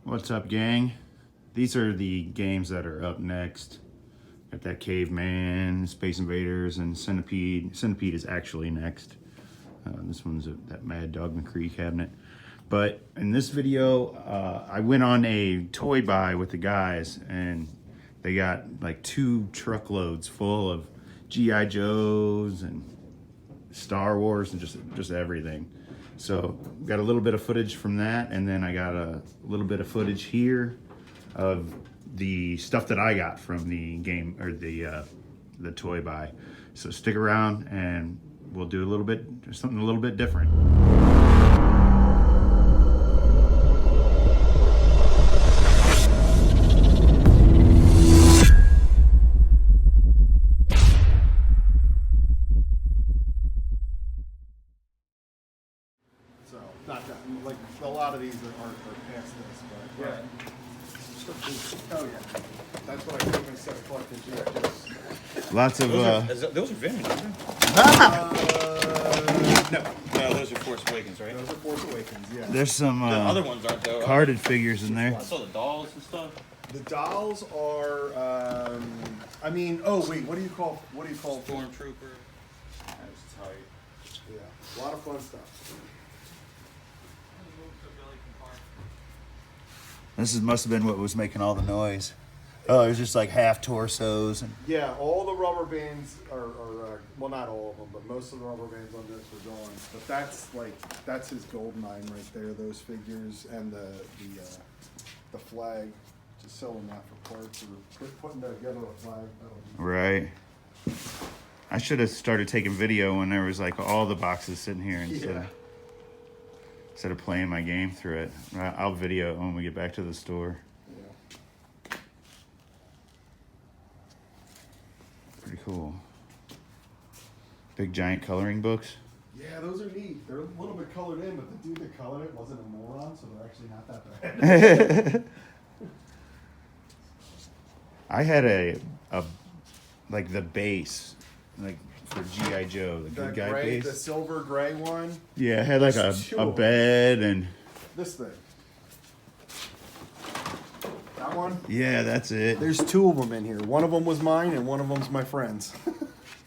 What's up, gang? These are the games that are up next. Got that Caveman, Space Invaders, and Centipede. Centipede is actually next. This one's that Mad Dog McCree cabinet. But in this video, I went on a toy buy with the guys, and they got like 2 truckloads full of G.I. Joes and Star Wars and just everything. So got a little bit of footage from that, and then I got a little bit of footage here of the stuff that I got from the game, or the toy buy. So stick around and we'll do something a little bit different. So, not that, like, a lot of these are past this, but, yeah. Oh, yeah. That's what I came and said, collected G.I. Joes. Lots of, those are vintage, aren't they? No, those are Force Awakens, right? Those are Force Awakens, yeah. there's some The other ones aren't, though. carded figures in there. I saw the dolls and stuff. The dolls are, I mean, oh, wait, what do you call Stormtrooper. That's tight. Yeah, a lot of fun stuff. Must have been what was making all the noise. Oh, it was just like half torsos. And Yeah, all the rubber bands are well, not all of them, but most of the rubber bands on this were gone. But that's his gold mine right there. Those figures and the flag, just selling that for parts or putting together a flag. right. I should have started taking video when there was like all the boxes sitting here instead of playing my game through it. I'll video it when we get back to the store. Yeah. Pretty cool. Big giant coloring books. Yeah, those are neat. They're a little bit colored in, but the dude that colored it wasn't a moron, so they're actually not that bad. I had like the base, like for G.I. Joe, the good guy the base. silver gray one. Yeah, it had like a bed and. This thing. That one? Yeah, that's it. There's 2 of them in here. One of them was mine, and one of them's my friend's.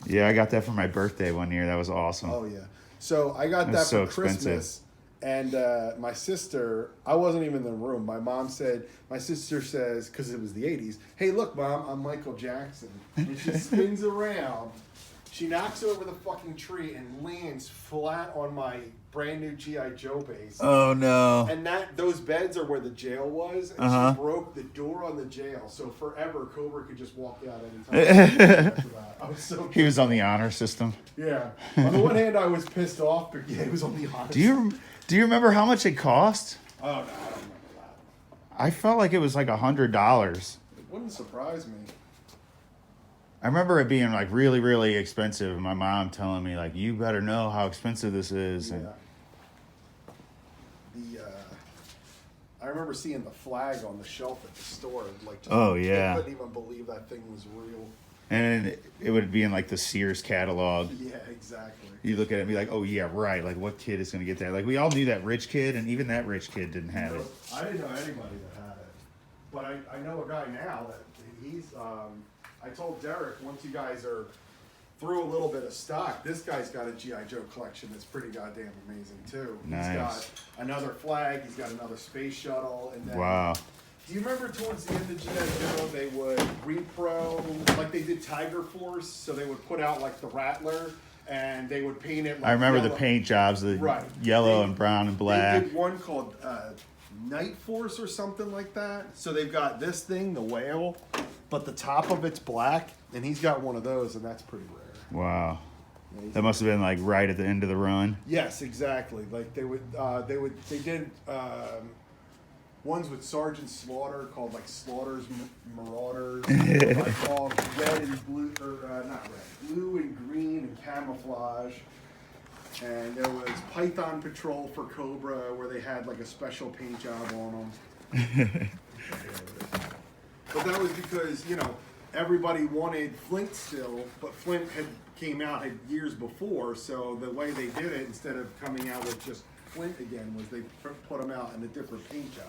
Yeah, I got that for my birthday one year. That was awesome. Oh yeah. So I got that so for expensive. Christmas, and my sister. I wasn't even in the room. My sister says, because it was the '80s. Hey, look, Mom, I'm Michael Jackson. And she spins around. She knocks over the fucking tree and lands flat on my brand new G.I. Joe base. Oh no. And those beds are where the jail was, and she broke the door on the jail, so forever Cobra could just walk out anytime. After that. I was so He was on the honor system. yeah. On the one hand, I was pissed off, but yeah, he was on the honor. Do you remember how much it cost? Oh no, I don't remember that. I felt like it was like $100. It wouldn't surprise me. I remember it being like really, really expensive, and my mom telling me like, "You better know how expensive this is." And Yeah. I remember seeing the flag on the shelf at the store. Like, Oh, yeah. I couldn't even believe that thing was real. and it would be in like the Sears catalog. Yeah, exactly. You look at it and be like, "Oh yeah, right. Like, what kid is gonna get that?" Like, we all knew that rich kid, and even that rich kid didn't have it. I didn't know anybody that had it, but I know a guy now that he's. I told Derek, once you guys are through a little bit of stock, this guy's got a G.I. Joe collection that's pretty goddamn amazing too. Nice. He's got another flag, he's got another space shuttle, and then Wow. do you remember towards the end of G.I. Joe they would repro, like they did Tiger Force, so they would put out like the Rattler and they would paint it like I remember yellow. the paint jobs, the Right. yellow and brown and black. They did one called Night Force or something like that. So they've got this thing, the whale, but the top of it's black, and he's got one of those, and that's pretty rare. Wow. Yeah, That must have been like right at the end of the run. yes, exactly. Like they did ones with Sergeant Slaughter called like Slaughter's Marauders. I called red and blue, or not red, blue and green and camouflage. And there was Python Patrol for Cobra, where they had like a special paint job on them. But that was because, everybody wanted Flint still, but Flint came out years before, so the way they did it, instead of coming out with just Flint again, was they put them out in a different paint job.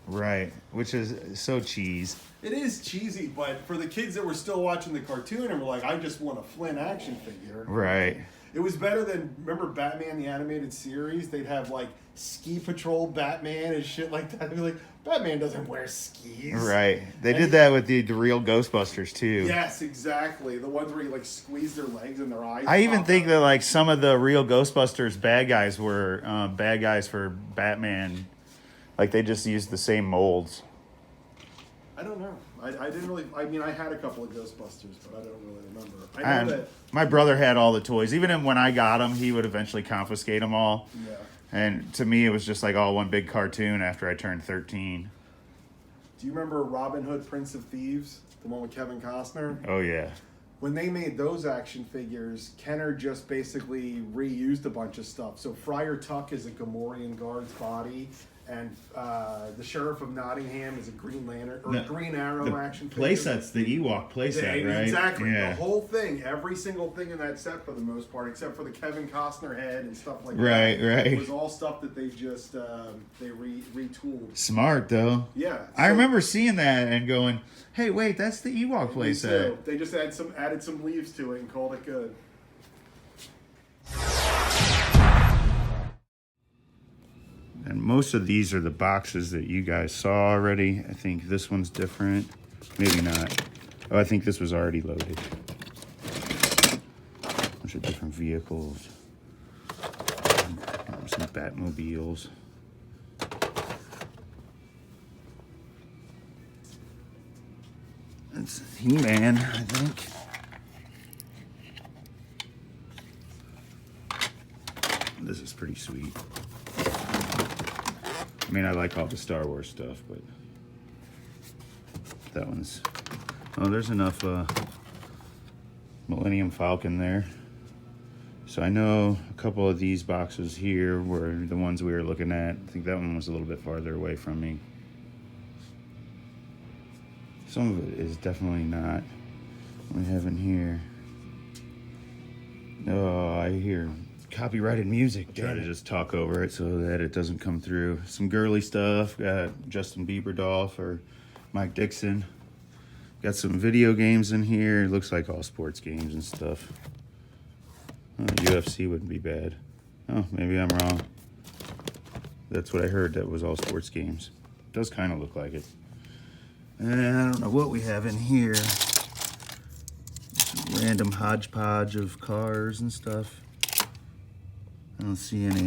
Right, which is so cheese. It is cheesy, but for the kids that were still watching the cartoon and were like, I just want a Flynn action figure. Right. It was better than, remember Batman the animated series? They'd have like ski patrol Batman and shit like that. They'd be like, Batman doesn't wear skis. Right. They did that with the real Ghostbusters too. Yes, exactly. The ones where you like squeeze their legs and their eyes. I even pop think out. that like some of the real Ghostbusters bad guys were bad guys for Batman. Like they just used the same molds. I don't know. I didn't really. I mean, I had a couple of Ghostbusters, but I don't really remember. I And know that. my brother had all the toys. Even when I got them, he would eventually confiscate them all. Yeah. And to me, it was just like all one big cartoon after I turned 13. Do you remember Robin Hood, Prince of Thieves, the one with Kevin Costner? Oh, yeah. When they made those action figures, Kenner just basically reused a bunch of stuff. So Friar Tuck is a Gamorrean guard's body, and the Sheriff of Nottingham is a Green Lantern or Green Arrow action figure. Playset's the Ewok playset, right? Exactly. Yeah. The whole thing, every single thing in that set for the most part, except for the Kevin Costner head and stuff like Right, that. right. It was all stuff that they just retooled. Smart, though. Yeah. I so- remember seeing that and going, hey, wait, that's the Ewok Me playset. too. They just added some leaves to it and called it good. And most of these are the boxes that you guys saw already. I think this one's different. Maybe not. Oh, I think this was already loaded. Bunch of different vehicles. Some Batmobiles. That's He-Man, I think. This is pretty sweet. I mean, I like all the Star Wars stuff, but that one's... Oh, there's enough Millennium Falcon there. So I know a couple of these boxes here were the ones we were looking at. I think that one was a little bit farther away from me. Some of it is definitely not. What we have in here. Oh, I hear copyrighted music. Try to just talk over it so that it doesn't come through. Some girly stuff. Got Justin Bieber doll for Mike Dixon. Got some video games in here. It looks like all sports games and stuff. Oh, UFC wouldn't be bad. Oh, maybe I'm wrong. That's what I heard. That was all sports games. Does kind of look like it. And I don't know what we have in here. Some random hodgepodge of cars and stuff. I don't see any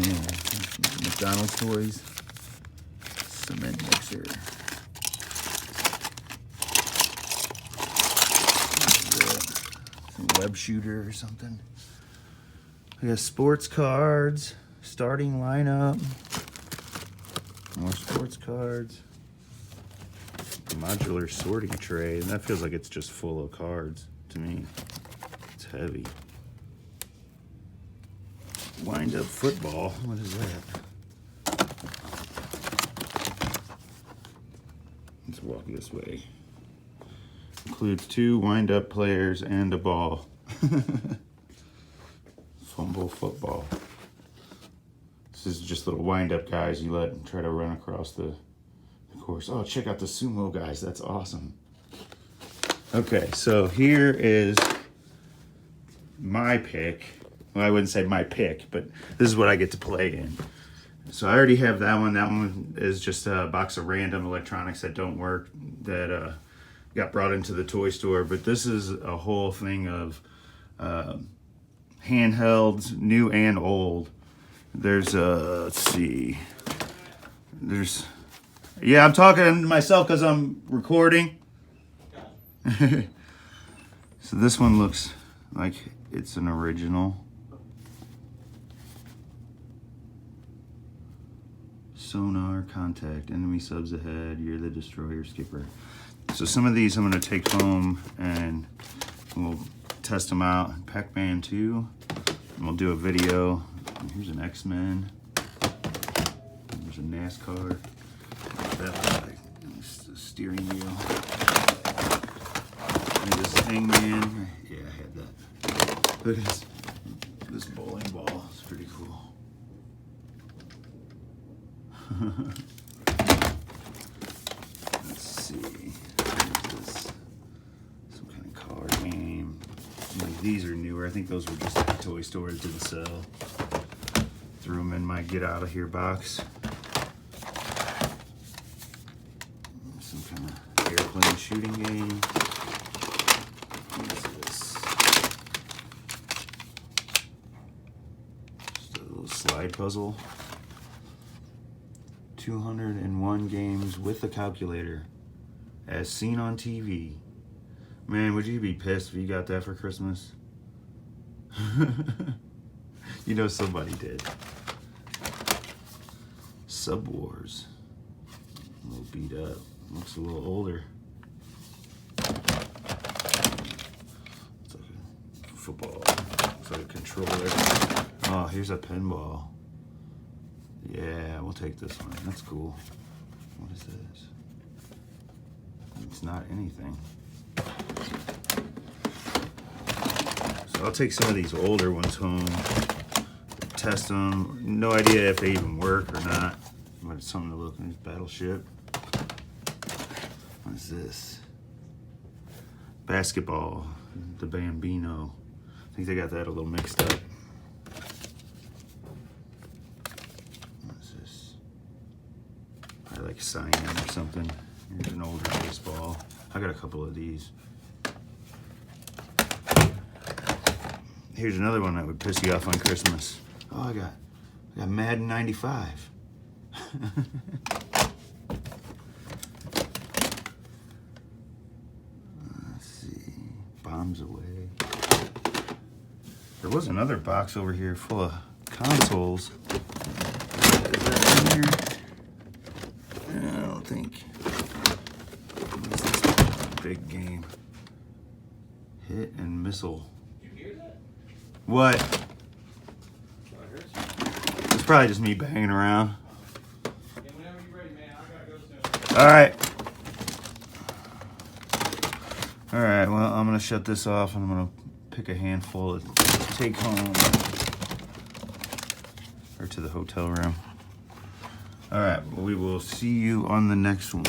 McDonald's toys. Cement mixer. Some web shooter or something. We got sports cards, starting lineup, more sports cards, modular sorting tray, and that feels like it's just full of cards to me. It's heavy. Wind up football, what is that? Let's walk this way. Includes 2 wind up players and a ball. Fumble football. This is just little wind-up guys you let try to run across the course. Oh, check out the sumo guys. That's awesome. Okay, so here is my pick. Well, I wouldn't say my pick, but this is what I get to play in. So I already have that one. That one is just a box of random electronics that don't work that got brought into the toy store. But this is a whole thing of... handhelds, new and old. There's let's see. There's, yeah, I'm talking to myself because I'm recording. So this one looks like it's an original. Sonar, contact, enemy subs ahead, you're the destroyer skipper. So some of these I'm gonna take home and we'll test them out. Pac-Man 2, and we'll do a video. Here's an X-Men. There's a NASCAR. What's that look like? It's a steering wheel. And this Hangman. Yeah, I had that. Look at this bowling ball. It's pretty cool. These are newer. I think those were just at the toy store that didn't sell. Threw them in my get out of here box. Some kind of airplane shooting game. What is this? Just a little slide puzzle. 201 games with a calculator, as seen on TV. Man, would you be pissed if you got that for Christmas? You know somebody did. Sub Wars. A little beat up. Looks a little older. It's like a football. It's like a controller. Oh, here's a pinball. Yeah, we'll take this one. That's cool. What is this? It's not anything. So I'll take some of these older ones home, test them. No idea if they even work or not, but it's something to look at. Battleship. What is this? Basketball. The Bambino. I think they got that a little mixed up. What is this? Probably like Cyan or something. Here's an older baseball. I got a couple of these. Here's another one that would piss you off on Christmas. Oh, I got Madden 95. Let's see. Bombs Away. There was another box over here full of consoles. Is that in here? I don't think. What's this big game? Hit and Missile. Did you hear that? What? I heard something. It's probably just me banging around. Yeah, whenever you're ready, man. I gotta go soon. All right. All right, well, I'm gonna shut this off and I'm gonna pick a handful to take home or to the hotel room. All right, well, we will see you on the next one.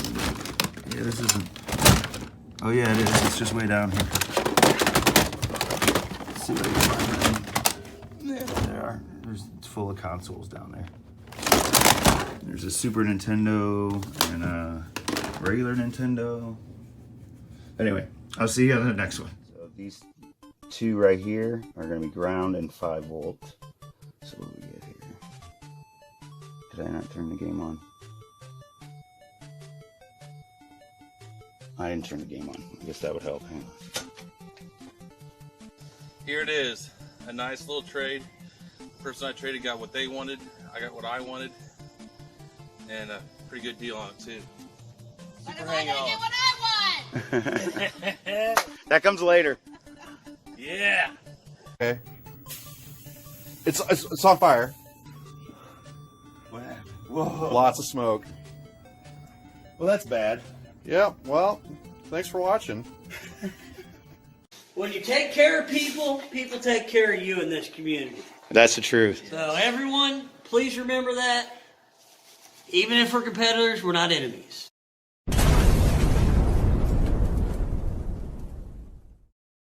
Yeah, this isn't, oh yeah, it is, it's just way down here. Let's see what I can find. There they are. It's full of consoles down there. There's a Super Nintendo and a regular Nintendo. Anyway, I'll see you on the next one. So these two right here are going to be ground and 5 volt. So what do we get here? Did I not turn the game on? I didn't turn the game on. I guess that would help. Hang on. Here it is. A nice little trade. The person I traded got what they wanted. I got what I wanted. And a pretty good deal on it, too. What am I gonna get what I want? That comes later. Yeah. Okay. It's on fire. What happened? Whoa. Lots of smoke. Well, that's bad. Yeah, well, thanks for watching. When you take care of people, people take care of you in this community. That's the truth. So everyone, please remember that. Even if we're competitors, we're not enemies.